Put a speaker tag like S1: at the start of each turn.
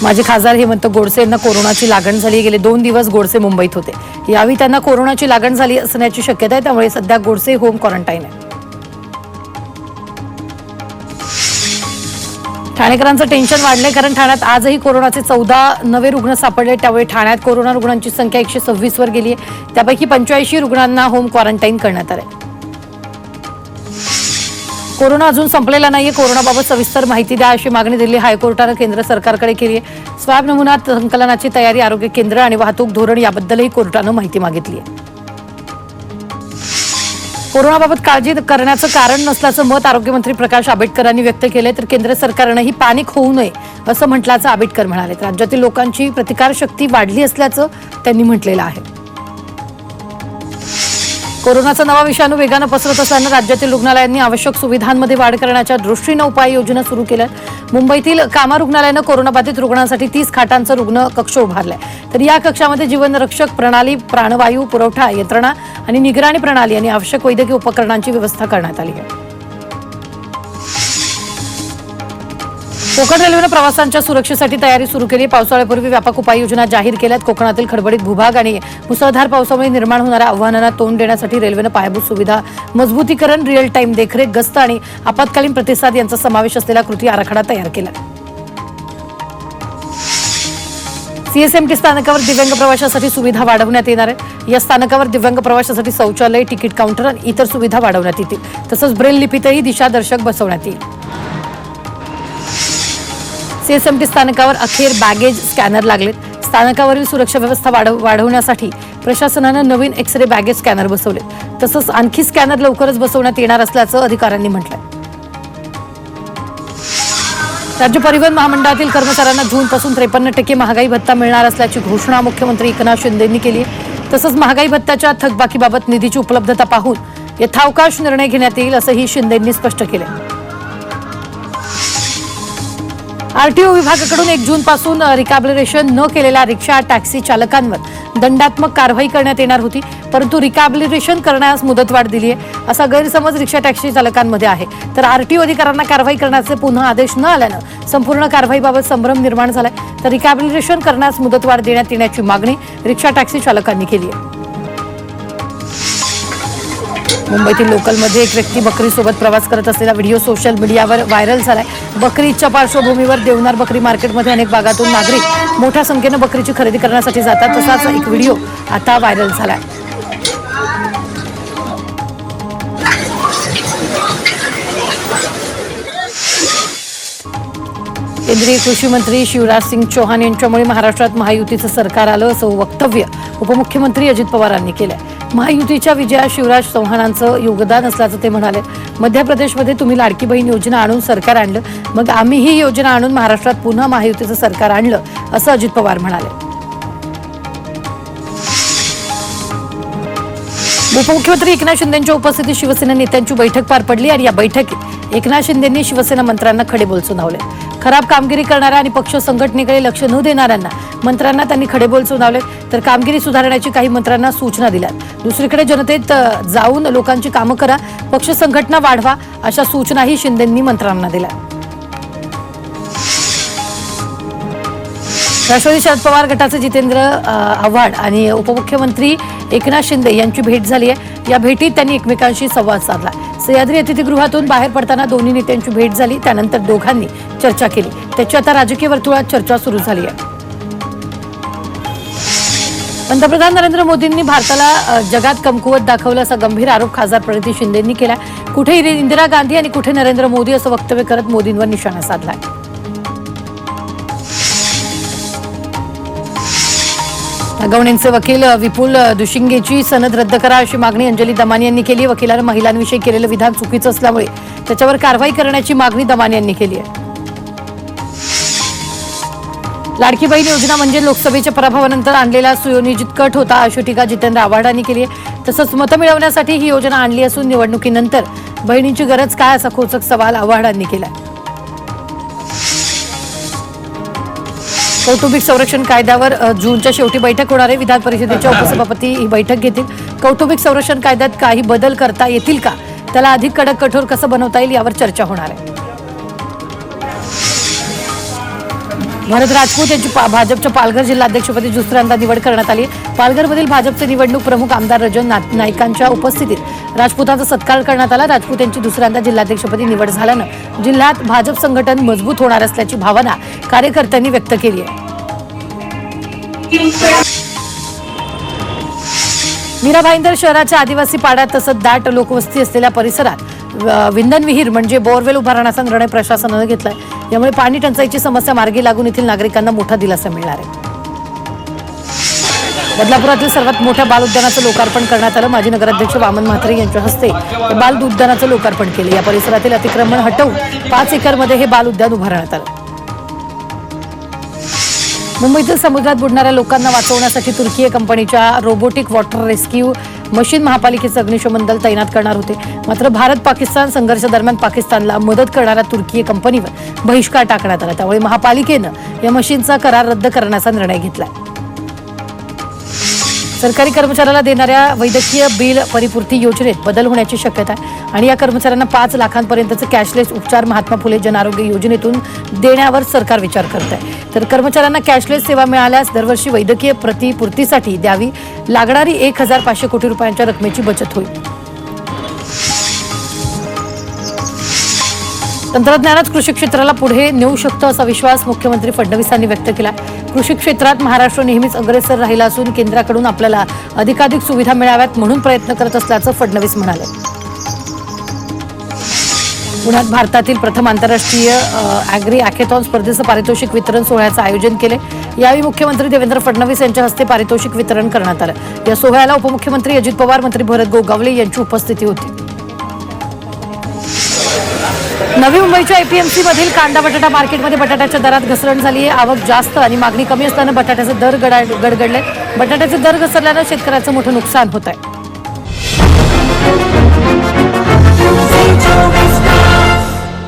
S1: माजी खासदार हेमंत गोडसे यांना कोरोनाची लागण झाली। गेले 2 दिवस गोडसे मुंबईत होते। यावेळी त्यांना कोरोनाची लागण झाली असण्याची शक्यता आहे, त्यामुळे सध्या गोडसे होम क्वारंटाईन आहे। ठाणेकरांचं टेन्शन वाढलंय, कारण ठाण्यात आजही कोरोनाचे 14 नवे रुग्ण सापडले। त्यामुळे ठाण्यात कोरोना रुग्णांची संख्या 126 वर गेली आहे। त्यापैकी 85 रुग्णांना होम क्वारंटाईन करण्यात आले। कोरोना अजून संपलेला नाहीये। कोरोनाबाबत सविस्तर माहिती द्या अशी मागणी दिल्ली हायकोर्टाने केंद्र सरकारकडे केली आहे। स्वॅब नमुना संकलनाची तयारी, आरोग्य केंद्र आणि वाहतूक धोरण याबद्दलही कोर्टाने माहिती मागितली आहे। कोरोनाबाबत काळजी करण्याचं कारण नसल्याचं मत आरोग्यमंत्री प्रकाश आंबेडकरांनी व्यक्त केलंय, तर केंद्र सरकारनेही पॅनिक होऊ नये असं म्हटल्याचं आंबेडकर म्हणाले। राज्यातील लोकांची प्रतिकारशक्ती वाढली असल्याचं त्यांनी म्हटलेलं आहे। कोरोनाचा नवा विषाणू वेगानं पसरत असल्यानं राज्यातील रुग्णालयांनी आवश्यक सुविधांमध्ये वाढ करण्याच्या दृष्टीनं उपाययोजना सुरू केल्या। मुंबईतील कामा रुग्णालयानं कोरोनाबाधित रुग्णांसाठी 30 खाटांचं रुग्ण कक्ष उभारलाय। तर या कक्षामध्ये जीवनरक्षक प्रणाली, प्राणवायू पुरवठा यंत्रणा आणि निगराणी प्रणाली आणि आवश्यक वैद्यकीय उपकरणांची व्यवस्था करण्यात आली आहे। कोकण रेल्वेनं प्रवाशांच्या सुरक्षेसाठी तयारी सुरू केली। पावसाळ्यापूर्वी व्यापक उपाययोजना जाहीर केल्यात। कोकणातील खडबडीत भूभाग आणि मुसळधार पावसामुळे निर्माण होणाऱ्या आव्हानांना तोंड देण्यासाठी रेल्वेनं पायाभूत सुविधा मजबूतीकरण, रिअल टाइम देखरेख, गस्त आणि आपत्कालीन प्रतिसाद यांचा समावेश असलेला कृती आराखडा तयार केला। सीएसएमटी स्थानकावर दिव्यांग प्रवाशांसाठी सुविधा वाढवण्यात येणार आहे। या स्थानकावर दिव्यांग प्रवाशांसाठी शौचालय, तिकीट काउंटर आणि इतर सुविधा वाढवण्यात येतील। तसंच ब्रेल लिपीतही दिशादर्शक बसवण्यात येईल। सीएसएमटी स्थानकावर अखेर बॅगेज स्कॅनर लागलेत। स्थानकावरील सुरक्षा व्यवस्था वाढवण्यासाठी प्रशासनानं नवीन एक्स-रे बॅगेज स्कॅनर बसवले। तसंच आणखी स्कॅनर लवकरच बसवण्यात येणार असल्याचं अधिकाऱ्यांनी म्हटलंय। राज्य परिवहन महामंडळातील कर्मचाऱ्यांना जूनपासून 53% महागाई भत्ता मिळणार असल्याची घोषणा मुख्यमंत्री एकनाथ शिंदेंनी केली आहे। तसंच महागाई भत्त्याच्या थकबाकीबाबत निधीची उपलब्धता पाहून यथावकाश निर्णय घेण्यात येईल असंही शिंदेंनी स्पष्ट केलं। आरटीओ विभागाकडून 1 जूनपासून रिकॅबिलिटेशन न केलेल्या रिक्षा, टॅक्सी चालकांवर दंडात्मक कारवाई करण्यात येणार होती, परंतु रिकॅबिलिटेशन करण्यास मुदतवाढ दिली आहे असा गैरसमज रिक्षा, टॅक्सी चालकांमध्ये आहे। तर आरटीओ अधिकाऱ्यांना कारवाई करण्याचे पुन्हा आदेश न आल्यानं संपूर्ण कारवाईबाबत संभ्रम निर्माण झालाय। तर रिकॅबिलिटेशन करण्यास मुदतवाढ देण्यात येण्याची मागणी रिक्षा, टॅक्सी चालकांनी केली आहे। मुंबईतील लोकलमध्ये एक व्यक्ती बकरीसोबत प्रवास करत असलेला व्हिडिओ सोशल मीडियावर व्हायरल झालाय। बकरी ईदच्या पार्श्वभूमीवर देवनार बकरी मार्केटमध्ये अनेक भागातून नागरिक मोठ्या संख्येनं बकरीची खरेदी करण्यासाठी जातात। तसाच एक व्हिडिओ आता व्हायरल झालाय। केंद्रीय कृषी मंत्री शिवराज सिंग चौहान यांच्यामुळे महाराष्ट्रात महायुतीचं सरकार आलं असं वक्तव्य उपमुख्यमंत्री अजित पवारांनी केलंय। महायुतीच्या विजयात शिवराज चौहानांचं योगदान असल्याचं ते म्हणाले। मध्य प्रदेशमध्ये तुम्ही लाडकी बहीण योजना आणून सरकार आणलं, मग आम्ही ही योजना आणून महाराष्ट्रात पुन्हा महायुतीचं सरकार आणलं असं अजित पवार म्हणाले। उपमुख्यमंत्री एकनाथ शिंदेंच्या उपस्थितीत शिवसेना नेत्यांची बैठक पार पडली आणि या बैठकीत एकनाथ शिंदेंनी शिवसेना मंत्र्यांना खडेबोल सुनावले। खराब कामगिरी करणाऱ्या आणि पक्ष संघटनेकडे लक्ष न देणाऱ्यांना मंत्र्यांना त्यांनी खडेबोल सुनावले। तर कामगिरी सुधारण्याची काही मंत्र्यांना सूचना दिल्या। दुसरीकडे जनतेत जाऊन लोकांची कामं करा, पक्ष संघटना वाढवा अशा सूचनाही शिंदेंनी मंत्र्यांना दिल्या। राष्ट्रवादी शरद पवार गटाचे जितेंद्र आव्हाड आणि उपमुख्यमंत्री एकनाथ शिंदे यांची भेट झाली आहे। या भेटीत त्यांनी एकमेकांशी संवाद साधला। सह्याद्री अतिथीगृहातून बाहेर पडताना दोन्ही नेत्यांची भेट झाली। त्यानंतर दोघांनी चर्चा केली। त्याची आता राजकीय वर्तुळात चर्चा सुरू झाली आहे। पंतप्रधान नरेंद्र मोदींनी भारताला जगात कमकुवत दाखवलं असा गंभीर आरोप खासदार प्रणिती शिंदेंनी केला। कुठे इंदिरा गांधी आणि कुठे नरेंद्र मोदी असं वक्तव्य करत मोदींवर निशाणा साधलाय। अगवणेंचे वकील विपुल दुशिंगेची सनद रद्द करा अशी मागणी अंजली दमानी यांनी केली। वकिलांनी महिलांविषयी केलेलं विधान चुकीचं असल्यामुळे त्याच्यावर कारवाई करण्याची मागणी दमानी यांनी केली आहे। लाडकी बहीण योजना म्हणजे लोकसभेच्या पराभवानंतर आणलेला सुयोजित कट होता अशी टीका जितेंद्र आव्हाडांनी केली आहे। तसंच मतं मिळवण्यासाठी ही योजना आणली असून निवडणुकीनंतर बहिणींची गरज काय असा खोचक सवाल आव्हाडांनी केला। कौटुंबिक संरक्षण कायद्यावर जूनच्या शेवटी बैठक होणार आहे। विधान परिषदेच्या उपसभापती ही बैठक घेतील। कौटुंबिक संरक्षण कायद्यात काही बदल करता येतील का, त्याला अधिक कडक कठोर कसं बनवता येईल यावर चर्चा होणार आहे। भरत राजपूत यांची भाजपच्या पालघर जिल्हाध्यक्षपदी दुसऱ्यांदा निवड करण्यात आली. पालघरमधील भाजपचे निवडणूक प्रमुख आमदार रजन नाईकांच्या उपस्थितीत राजपूतांचा सत्कार करण्यात आला. राजपूत यांची दुसऱ्यांदा जिल्हाध्यक्षपदी निवड झाल्यानं जिल्ह्यात भाजप संघटन मजबूत होणार असल्याची भावना कार्यकर्त्यांनी व्यक्त केली आहे. मीरा भाईंदर शहराच्या आदिवासी पाड्यात तसंच दाट लोकवस्ती असलेल्या परिसरात विंधन विहीर म्हणजे बोरवेल उभारण्याचा निर्णय प्रशासनानं घेतलाय. यामुळे पाणी टंचाईची समस्या मार्गी लागून येथील नागरिकांना मोठा दिलासा मिळणार आहे. बदलापुरातील सर्वात मोठ्या बाल उद्यानाचं लोकार्पण करण्यात आलं. माजी नगराध्यक्ष वामन म्हात्रे यांच्या हस्ते बाल उद्यानाचं लोकार्पण केलं. या परिसरातील अतिक्रमण हटवून 5 एकरमध्ये हे बाल उद्यान उभारण्यात आलं. मुंबईतील समुद्रात बुडणाऱ्या लोकांना वाचवण्यासाठी तुर्कीय कंपनीच्या रोबोटिक वॉटर रेस्क्यू मशीन महापालिकेचं अग्निशमन दल तैनात करणार होते. मात्र भारत पाकिस्तान संघर्षादरम्यान पाकिस्तानला मदत करणाऱ्या तुर्कीय कंपनीवर बहिष्कार टाकण्यात आला. त्यामुळे महापालिकेनं या मशीनचा करार रद्द करण्याचा निर्णय घेतलाय. सरकारी कर्मचाऱ्याला देणाऱ्या वैद्यकीय बिल परिपूर्ती योजनेत बदल होण्याची शक्यता आहे आणि या कर्मचाऱ्यांना 5 लाखांपर्यंतचे कॅशलेस उपचार महात्मा फुले जनआरोग्य योजनेतून देण्यावर सरकार विचार करत आहे. तर कर्मचाऱ्यांना कॅशलेस सेवा मिळाल्यास दरवर्षी वैद्यकीय प्रतिपूर्तीसाठी द्यावी लागणारी 1,500 कोटी रुपयांच्या रकमेची बचत होईल. तंत्रज्ञानच कृषी क्षेत्राला पुढे नेऊ शकतं असा विश्वास मुख्यमंत्री फडणवीसांनी व्यक्त केला. कृषी क्षेत्रात महाराष्ट्र नेहमीच अग्रेसर राहिला असून केंद्राकडून आपल्याला अधिकाधिक सुविधा मिळाव्यात म्हणून प्रयत्न करत असल्याचं फडणवीस म्हणाले. पुण्यात भारतातील प्रथम आंतरराष्ट्रीय अॅग्री हॅकेथॉन स्पर्धेचं पारितोषिक वितरण सोहळ्याचं आयोजन केले. यावेळी मुख्यमंत्री देवेंद्र फडणवीस यांच्या हस्ते पारितोषिक वितरण करण्यात आलं. या सोहळ्याला उपमुख्यमंत्री अजित पवार, मंत्री भरत गोगावले यांची उपस्थिती होती. नवी मुंबईच्या एपीएमसी मधील कांदा बटाटा मार्केटमध्ये बटाट्याच्या दरात घसरण झाली आहे. आवक जास्त आणि मागणी कमी असल्यानं बटाट्याचे दर गडगडले. बटाट्याचे दर घसरल्यानं शेतकऱ्याचं मोठं नुकसान होत आहे.